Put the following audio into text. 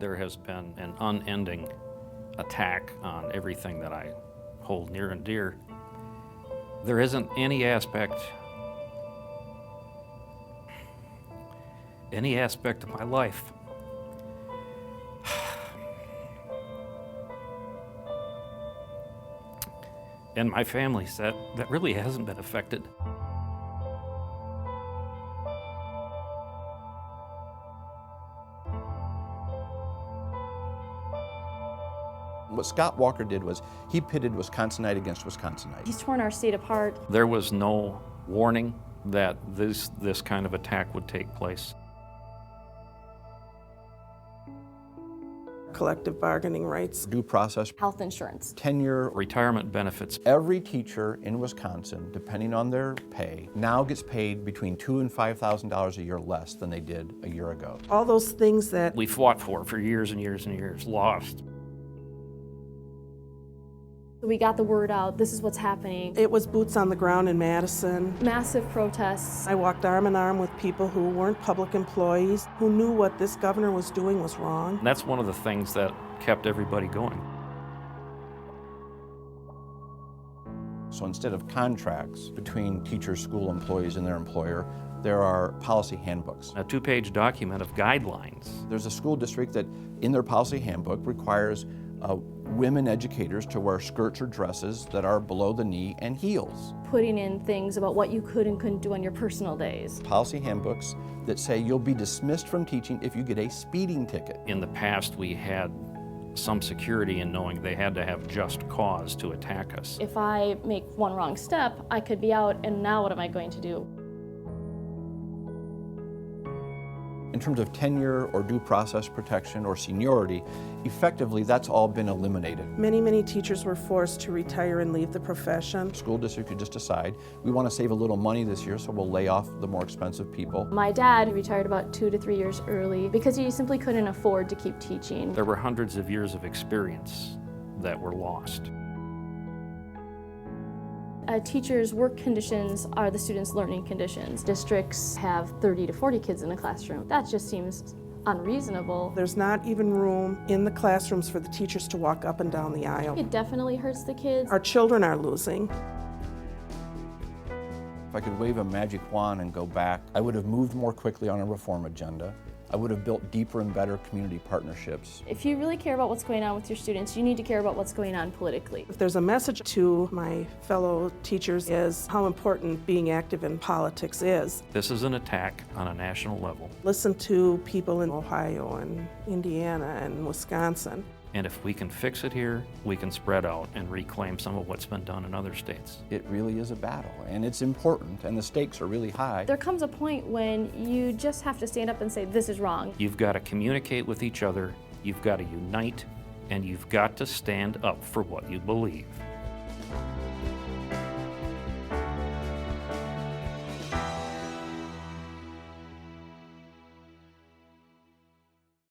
There has been an unending attack on everything that I hold near and dear. There isn't any aspect of my life and my family's that really hasn't been affected. What Scott Walker did was he pitted Wisconsinite against Wisconsinite. He's torn our state apart. There was no warning that this kind of attack would take place. Collective bargaining rights, Due process, Health insurance. tenure. Retirement benefits. Every teacher in Wisconsin, depending on their pay, now gets paid between $2,000 and $5,000 a year less than they did a year ago. all those things that We fought for years and years and years, lost. We got the word out, this is what's happening. it was boots on the ground in Madison. Massive protests. I walked arm in arm with people who weren't public employees, who knew what this governor was doing was wrong. And that's one of the things that kept everybody going. So instead of contracts between teachers, school employees, and their employer, there are policy handbooks. A 2-page document of guidelines. There's a school district that, in their policy handbook, requires women educators to wear skirts or dresses that are below the knee and heels. Putting in things about what you could and couldn't do on your personal days. Policy handbooks that say you'll be dismissed from teaching if you get a speeding ticket. In the past, we had some security in knowing they had to have just cause to attack us. If I make one wrong step, I could be out, and now what am I going to do? In terms of tenure or due process protection or seniority, effectively that's all been eliminated. Many teachers were forced to retire and leave the profession. School district could just decide, we want to save a little money this year, so we'll lay off the more expensive people. My dad retired about 2 to 3 years early because he simply couldn't afford to keep teaching. There were hundreds of years of experience that were lost. A teacher's work conditions are the students' learning conditions. Districts have 30 to 40 kids in a classroom. That just seems unreasonable. There's not even room in the classrooms for the teachers to walk up and down the aisle. It definitely hurts the kids. Our children are losing. If I could wave a magic wand and go back, I would have moved more quickly on a reform agenda. I would have built deeper and better community partnerships. If you really care about what's going on with your students, you need to care about what's going on politically. If there's a message to my fellow teachers is how important being active in politics is. This is an attack on a national level. Listen to people in Ohio and Indiana and Wisconsin. And if we can fix it here, we can spread out and reclaim some of what's been done in other states. It really is a battle, and it's important, and the stakes are really high. There comes a point when you just have to stand up and say, this is wrong. You've got to communicate with each other, you've got to unite, and you've got to stand up for what you believe.